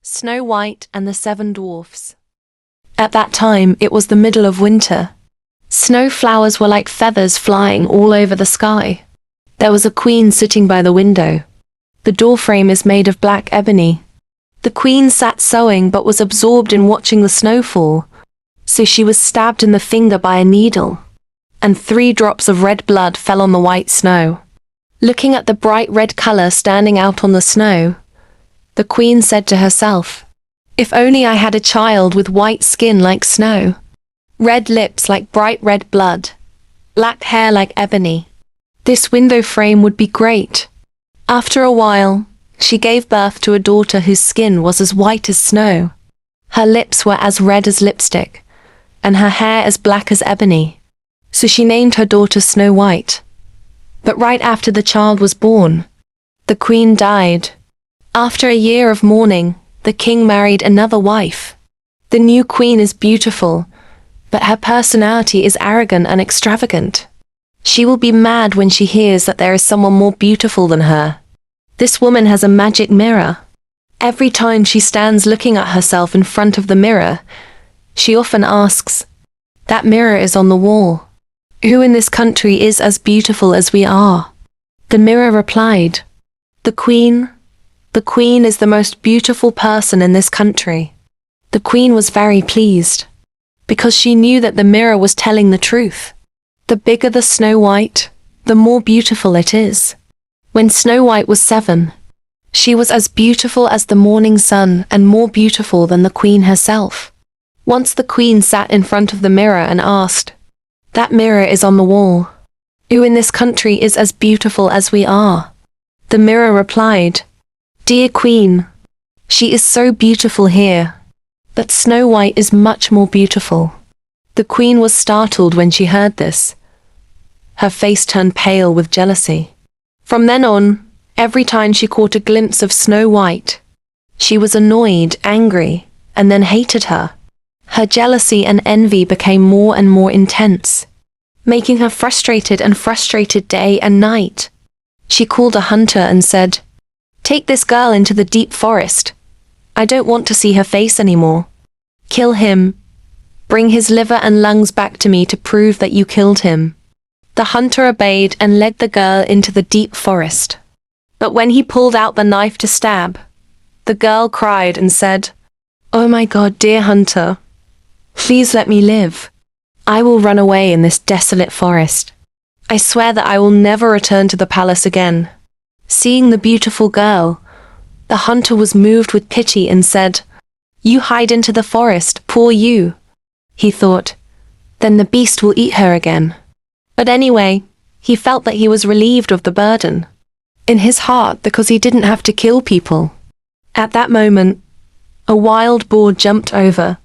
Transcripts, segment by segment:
Snow White and the Seven Dwarfs. At that time, it was the middle of winter. Snow flowers were like feathers flying all over the sky. There was a queen sitting by the window. The door frame is made of black ebony. The queen sat sewing but was absorbed in watching the snow fall. So she was stabbed in the finger by a needle, and 3 drops of red blood fell on the white snow. Looking at the bright red color standing out on the snow, the queen said to herself, "If only I had a child with white skin like snow, red lips like bright red blood, black hair like ebony. This window frame would be great." After a while, she gave birth to a daughter whose skin was as white as snow. Her lips were as red as lipstick, and her hair as black as ebony. So she named her daughter Snow White. But right after the child was born, the queen died. After a year of mourning, the king married another wife. The new queen is beautiful, but her personality is arrogant and extravagant. She will be mad when she hears that there is someone more beautiful than her. This woman has a magic mirror. Every time she stands looking at herself in front of the mirror, she often asks, "That mirror is on the wall. Who in this country is as beautiful as we are?" The mirror replied, "The queen. The queen is the most beautiful person in this country." The queen was very pleased, because she knew that the mirror was telling the truth. The bigger the Snow White, the more beautiful it is. When Snow White was 7, she was as beautiful as the morning sun and more beautiful than the queen herself. Once the queen sat in front of the mirror and asked, "That mirror is on the wall. Who in this country is as beautiful as we are?" The mirror replied, "Dear queen, she is so beautiful here, but Snow White is much more beautiful." The queen was startled when she heard this. Her face turned pale with jealousy. From then on, every time she caught a glimpse of Snow White, she was annoyed, angry, and then hated her. Her jealousy and envy became more and more intense, making her frustrated day and night. She called a hunter and said, "Take this girl into the deep forest. I don't want to see her face anymore. Kill him. Bring his liver and lungs back to me to prove that you killed him." The hunter obeyed and led the girl into the deep forest. But when he pulled out the knife to stab, the girl cried and said, "Oh my God, dear hunter, please let me live. I will run away in this desolate forest. I swear that I will never return to the palace again." Seeing the beautiful girl, the hunter was moved with pity and said, "You hide into the forest, poor you." He thought, "Then the beast will eat her again." But anyway, he felt that he was relieved of the burden in his heart because he didn't have to kill people. At that moment, a wild boar jumped over.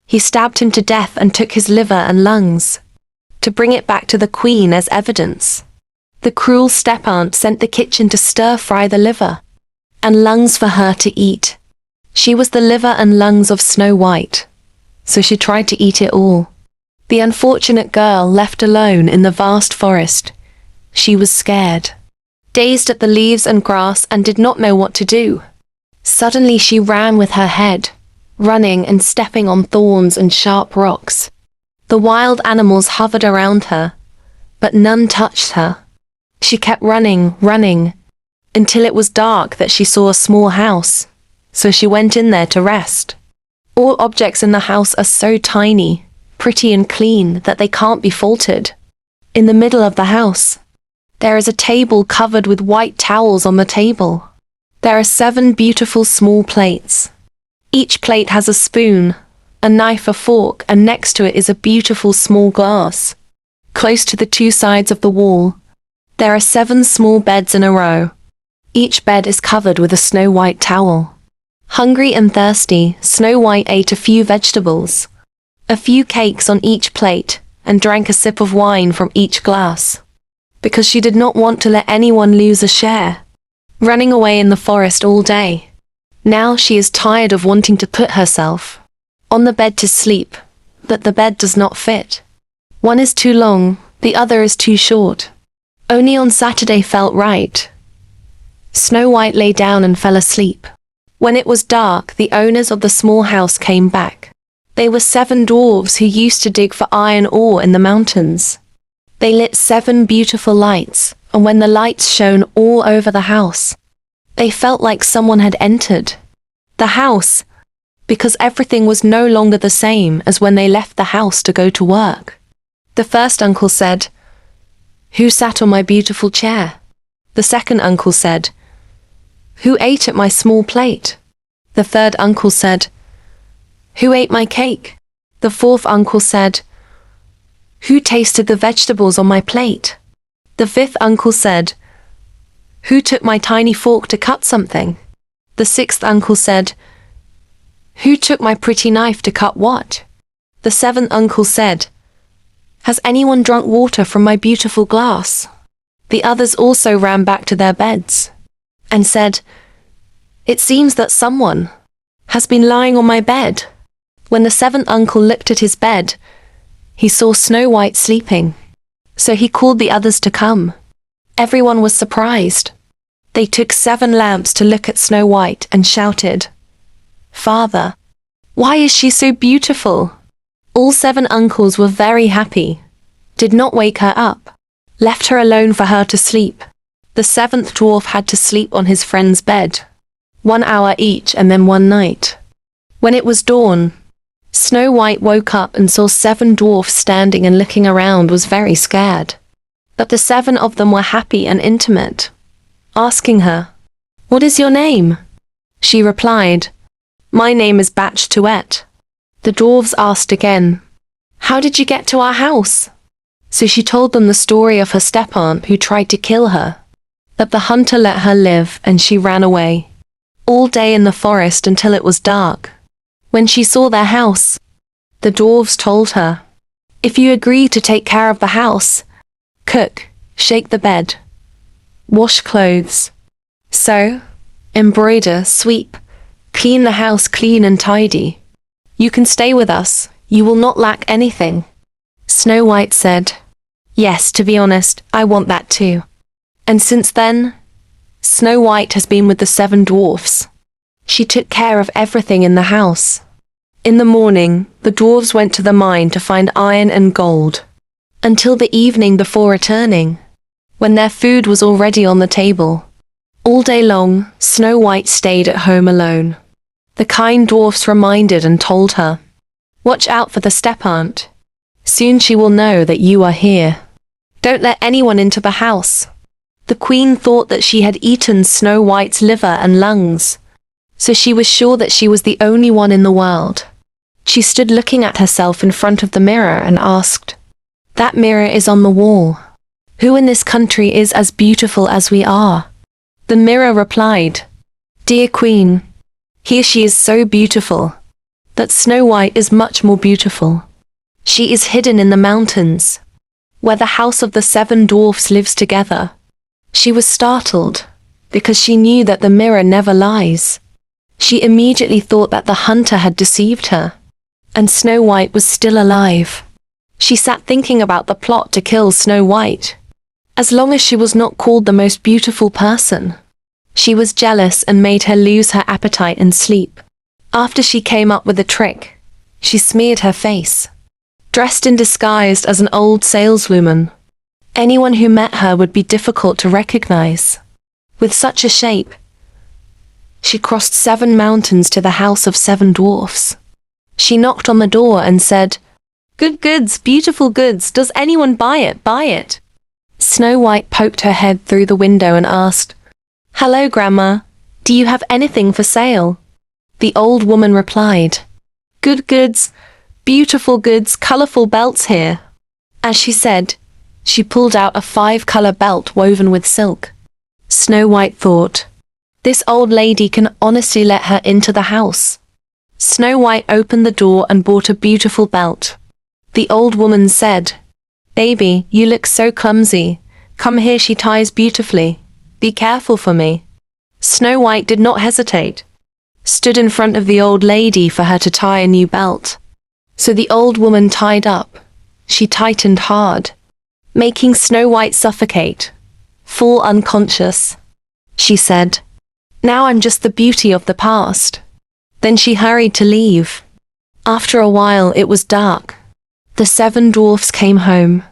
He stabbed him to death and took his liver and lungs to bring it back to the queen as evidence. The cruel step-aunt sent the kitchen to stir-fry the liver and lungs for her to eat. She was the liver and lungs of Snow White, so she tried to eat it all. The unfortunate girl left alone in the vast forest. She was scared, dazed at the leaves and grass, and did not know what to do. Suddenly she ran with her head, running and stepping on thorns and sharp rocks. The wild animals hovered around her, but none touched her. She kept running, until it was dark that she saw a small house, so she went in there to rest. All objects in the house are so tiny, pretty and clean that they can't be faulted. In the middle of the house, there is a table covered with white towels on the table. There are 7 beautiful small plates. Each plate has a spoon, a knife, a fork, and next to it is a beautiful small glass. Close to the 2 sides of the wall, there are 7 small beds in a row. Each bed is covered with a snow white towel. Hungry and thirsty, Snow White ate a few vegetables, a few cakes on each plate, and drank a sip of wine from each glass, because she did not want to let anyone lose a share. Running away in the forest all day, now she is tired of wanting to put herself on the bed to sleep, but the bed does not fit. One is too long, the other is too short. Only on Saturday felt right. Snow White lay down and fell asleep. When it was dark, the owners of the small house came back. They were 7 dwarves who used to dig for iron ore in the mountains. They lit 7 beautiful lights, and when the lights shone all over the house, they felt like someone had entered the house, because everything was no longer the same as when they left the house to go to work. The first uncle said, "Who sat on my beautiful chair?" The second uncle said, "Who ate at my small plate?" The third uncle said, "Who ate my cake?" The fourth uncle said, "Who tasted the vegetables on my plate?" The fifth uncle said, "Who took my tiny fork to cut something?" The sixth uncle said, "Who took my pretty knife to cut what?" The seventh uncle said, "Has anyone drunk water from my beautiful glass?" The others also ran back to their beds and said, "It seems that someone has been lying on my bed." When the seventh uncle looked at his bed, he saw Snow White sleeping. So he called the others to come. Everyone was surprised. They took 7 lamps to look at Snow White and shouted, "Father, why is she so beautiful?" All 7 uncles were very happy, did not wake her up, left her alone for her to sleep. The 7th dwarf had to sleep on his friend's bed, 1 hour each and then 1 night. When it was dawn, Snow White woke up and saw 7 dwarfs standing and looking around, was very scared. But the 7 of them were happy and intimate, asking her, "What is your name?" She replied, "My name is Bach-Tuet." The dwarves asked again, "How did you get to our house?" So she told them the story of her step-aunt who tried to kill her, that the hunter let her live and she ran away, all day in the forest until it was dark. When she saw their house, the dwarves told her, "If you agree to take care of the house, cook, shake the bed, wash clothes, sew, embroider, sweep, clean the house clean and tidy, you can stay with us, you will not lack anything." Snow White said, "Yes, to be honest, I want that too." And since then, Snow White has been with the 7 dwarfs. She took care of everything in the house. In the morning, the dwarves went to the mine to find iron and gold, until the evening before returning, when their food was already on the table. All day long, Snow White stayed at home alone. The kind dwarfs reminded and told her, "Watch out for the step-aunt. Soon she will know that you are here. Don't let anyone into the house." The queen thought that she had eaten Snow White's liver and lungs, so she was sure that she was the only one in the world. She stood looking at herself in front of the mirror and asked, "That mirror is on the wall. Who in this country is as beautiful as we are?" The mirror replied, "Dear Queen, here she is so beautiful, that Snow White is much more beautiful. She is hidden in the mountains, where the house of the 7 dwarfs lives together." She was startled, because she knew that the mirror never lies. She immediately thought that the hunter had deceived her, and Snow White was still alive. She sat thinking about the plot to kill Snow White. As long as she was not called the most beautiful person, she was jealous and made her lose her appetite and sleep. After she came up with a trick, she smeared her face, dressed in disguise as an old saleswoman. Anyone who met her would be difficult to recognize. With such a shape, she crossed 7 mountains to the house of 7 dwarfs. She knocked on the door and said, "Good goods, beautiful goods, does anyone buy it, buy it?" Snow White poked her head through the window and asked, "Hello, Grandma, do you have anything for sale?" The old woman replied, "Good goods, beautiful goods, colorful belts here." As she said, she pulled out a 5-color belt woven with silk. Snow White thought, "This old lady can honestly let her into the house." Snow White opened the door and bought a beautiful belt. The old woman said, "Baby, you look so clumsy. Come here, she ties beautifully. Be careful for me." Snow White did not hesitate, stood in front of the old lady for her to tie a new belt. So the old woman tied up. She tightened hard, making Snow White suffocate, fall unconscious. She said, Now I'm just the beauty of the past." Then she hurried to leave. After a while it was dark. The 7 dwarfs came home,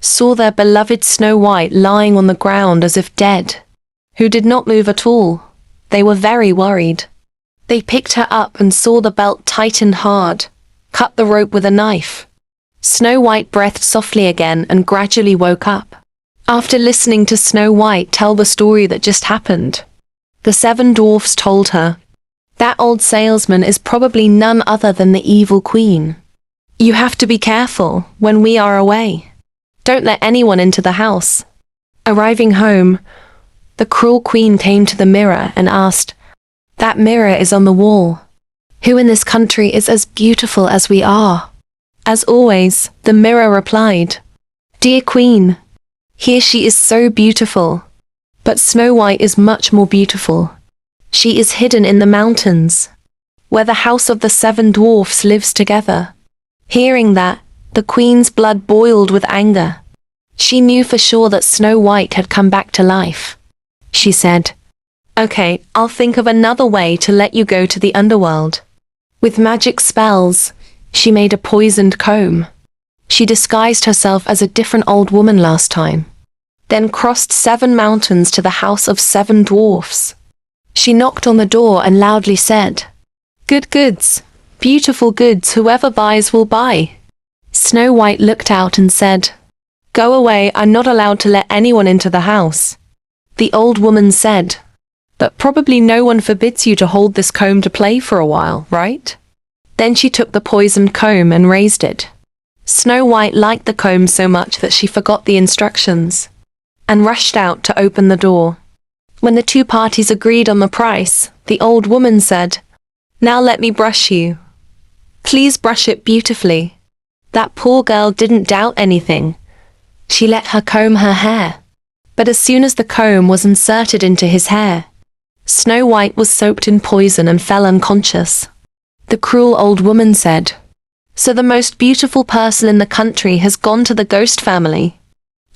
saw their beloved Snow White lying on the ground as if dead, who did not move at all. They were very worried. They picked her up and saw the belt tightened hard, cut the rope with a knife. Snow White breathed softly again and gradually woke up. After listening to Snow White tell the story that just happened, the 7 dwarfs told her, "That old salesman is probably none other than the evil queen. You have to be careful when we are away. Don't let anyone into the house." Arriving home, the cruel queen came to the mirror and asked, "That mirror is on the wall. Who in this country is as beautiful as we are?" As always, the mirror replied, "Dear queen, here she is so beautiful. But Snow White is much more beautiful. She is hidden in the mountains, where the house of the 7 dwarfs lives together." Hearing that, the queen's blood boiled with anger. She knew for sure that Snow White had come back to life. She said, "Okay, I'll think of another way to let you go to the underworld." With magic spells, she made a poisoned comb. She disguised herself as a different old woman last time, then crossed 7 mountains to the house of 7 dwarfs. She knocked on the door and loudly said, "Good goods, beautiful goods, whoever buys will buy." Snow White looked out and said, "Go away, I'm not allowed to let anyone into the house." The old woman said, "But probably no one forbids you to hold this comb to play for a while, right?" Then she took the poisoned comb and raised it. Snow White liked the comb so much that she forgot the instructions and rushed out to open the door. When the 2 parties agreed on the price, the old woman said, "Now let me brush you. Please brush it beautifully." That poor girl didn't doubt anything. She let her comb her hair. But as soon as the comb was inserted into his hair, Snow White was soaked in poison and fell unconscious. The cruel old woman said, "So the most beautiful person in the country has gone to the ghost family."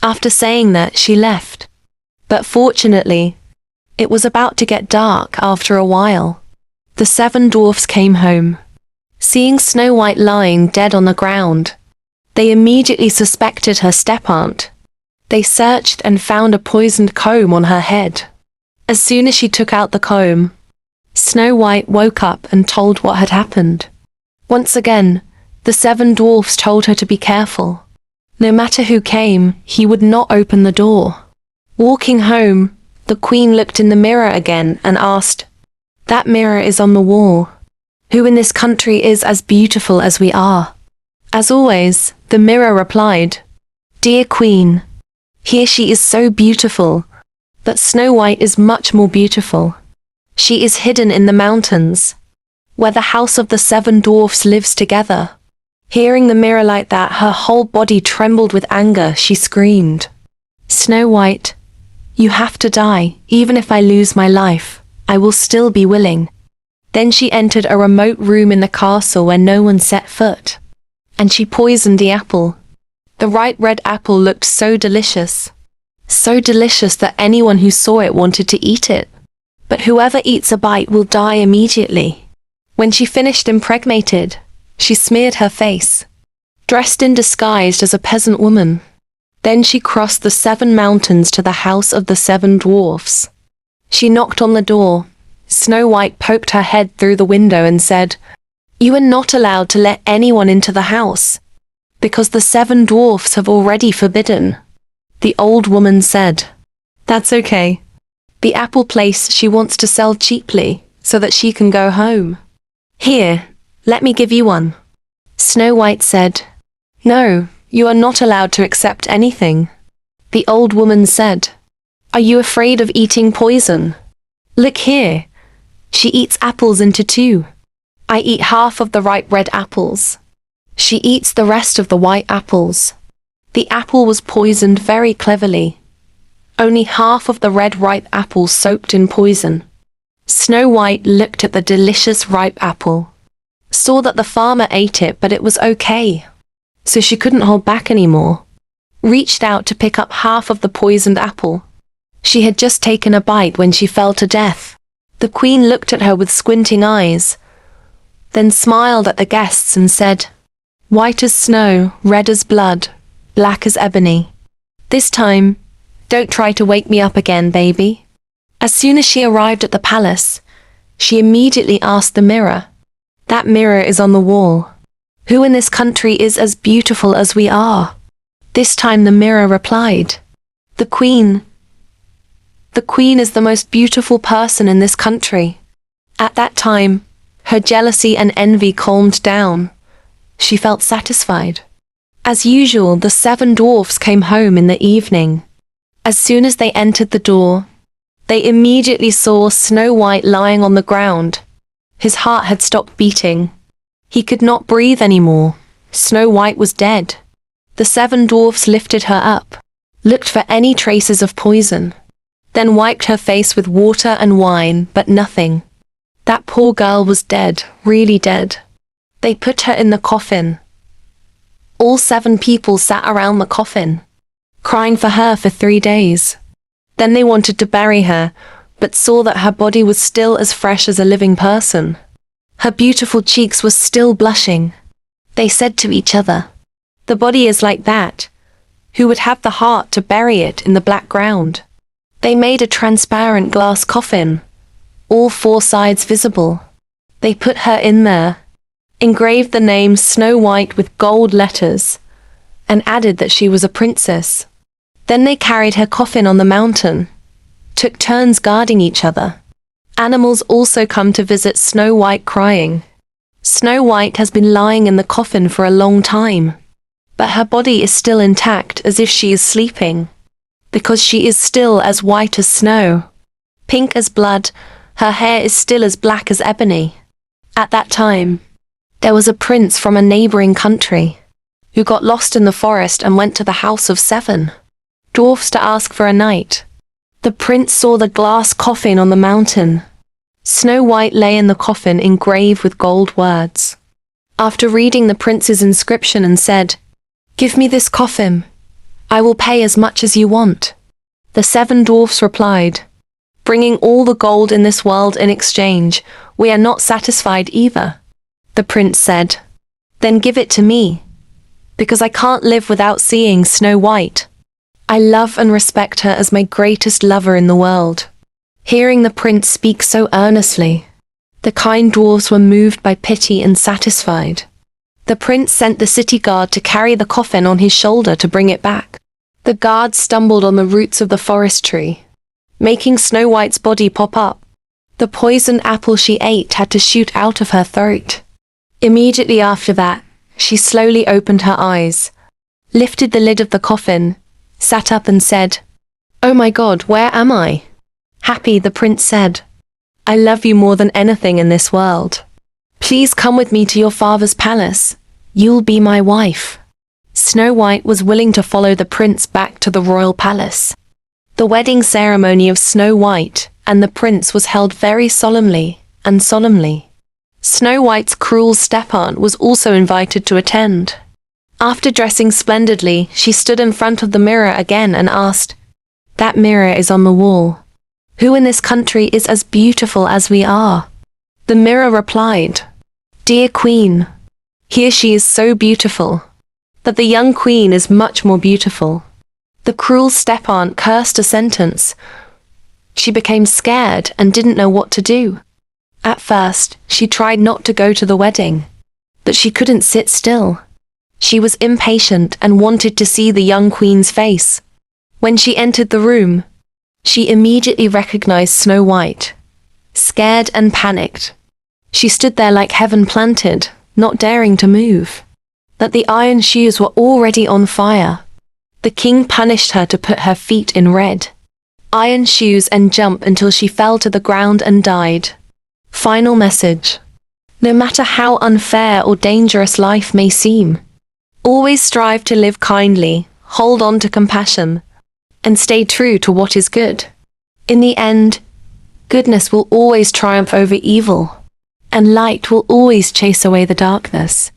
After saying that, she left. But fortunately, it was about to get dark after a while. The 7 dwarfs came home. Seeing Snow White lying dead on the ground, they immediately suspected her step-aunt. They searched and found a poisoned comb on her head. As soon as she took out the comb, Snow White woke up and told what had happened. Once again, the 7 dwarfs told her to be careful. No matter who came, he would not open the door. Walking home, the queen looked in the mirror again and asked, "That mirror is on the wall. Who in this country is as beautiful as we are?" As always, the mirror replied, "Dear queen, here she is so beautiful, but Snow White is much more beautiful. She is hidden in the mountains, where the house of the 7 dwarfs lives together." Hearing the mirror like that, her whole body trembled with anger. She screamed, "Snow White, you have to die. Even if I lose my life, I will still be willing." Then she entered a remote room in the castle where no one set foot, and she poisoned the apple. The ripe red apple looked so delicious that anyone who saw it wanted to eat it. But whoever eats a bite will die immediately. When she finished impregnated, she smeared her face, dressed in disguise as a peasant woman. Then she crossed the 7 mountains to the house of the 7 dwarfs. She knocked on the door. Snow White poked her head through the window and said, "You are not allowed to let anyone into the house, because the 7 dwarfs have already forbidden." The old woman said, "That's okay. The apple place she wants to sell cheaply so that she can go home. Here, let me give you one." Snow White said, "No, you are not allowed to accept anything." The old woman said, "Are you afraid of eating poison? Look here. She eats apples into 2. I eat half of the ripe red apples. She eats the rest of the white apples." The apple was poisoned very cleverly. Only half of the red ripe apple soaked in poison. Snow White looked at the delicious ripe apple, saw that the farmer ate it, but it was okay, so she couldn't hold back anymore. Reached out to pick up half of the poisoned apple. She had just taken a bite when she fell to death. The queen looked at her with squinting eyes, then smiled at the guests and said, "White as snow, red as blood, black as ebony. This time, don't try to wake me up again, baby." As soon as she arrived at the palace, she immediately asked the mirror. "That mirror is on the wall. Who in this country is as beautiful as we are?" This time the mirror replied, "The queen. The queen is the most beautiful person in this country." At that time, her jealousy and envy calmed down. She felt satisfied. As usual, the 7 dwarfs came home in the evening. As soon as they entered the door, they immediately saw Snow White lying on the ground. His heart had stopped beating. He could not breathe anymore. Snow White was dead. The 7 dwarfs lifted her up, looked for any traces of poison, then wiped her face with water and wine, but nothing. That poor girl was dead, really dead. They put her in the coffin. All 7 people sat around the coffin, crying for her for 3 days. Then they wanted to bury her, but saw that her body was still as fresh as a living person. Her beautiful cheeks were still blushing. They said to each other, "The body is like that. Who would have the heart to bury it in the black ground?" They made a transparent glass coffin, all 4 sides visible. They put her in there, engraved the name Snow White with gold letters, and added that she was a princess. Then they carried her coffin on the mountain, took turns guarding each other. Animals also come to visit Snow White crying. Snow White has been lying in the coffin for a long time, but her body is still intact as if she is sleeping, because she is still as white as snow, pink as blood. Her hair is still as black as ebony. At that time, there was a prince from a neighboring country who got lost in the forest and went to the house of 7 dwarfs to ask for a night. The prince saw the glass coffin on the mountain. Snow White lay in the coffin engraved with gold words. After reading the prince's inscription and said, "Give me this coffin. I will pay as much as you want," the 7 dwarfs replied, "Bringing all the gold in this world in exchange, we are not satisfied either." The prince said, "Then give it to me, because I can't live without seeing Snow White. I love and respect her as my greatest lover in the world." Hearing the prince speak so earnestly, the kind dwarfs were moved by pity and satisfied. The prince sent the city guard to carry the coffin on his shoulder to bring it back. The guard stumbled on the roots of the forest tree, making Snow White's body pop up. The poisoned apple she ate had to shoot out of her throat. Immediately after that, she slowly opened her eyes, lifted the lid of the coffin, sat up and said, "Oh my God, where am I?" Happy, the prince said, "I love you more than anything in this world. Please come with me to your father's palace. You'll be my wife." Snow White was willing to follow the prince back to the royal palace. The wedding ceremony of Snow White and the prince was held very solemnly. Snow White's cruel step-aunt was also invited to attend. After dressing splendidly, she stood in front of the mirror again and asked, "That mirror is on the wall. Who in this country is as beautiful as we are?" The mirror replied, "Dear Queen, here she is so beautiful, that the young queen is much more beautiful." The cruel step-aunt cursed a sentence. She became scared and didn't know what to do. At first, she tried not to go to the wedding, but she couldn't sit still. She was impatient and wanted to see the young queen's face. When she entered the room, she immediately recognized Snow White. Scared and panicked, she stood there like heaven planted, not daring to move. That the iron shoes were already on fire. The king punished her to put her feet in red iron shoes and jump until she fell to the ground and died. Final message. No matter how unfair or dangerous life may seem, always strive to live kindly, hold on to compassion, and stay true to what is good. In the end, goodness will always triumph over evil, and light will always chase away the darkness.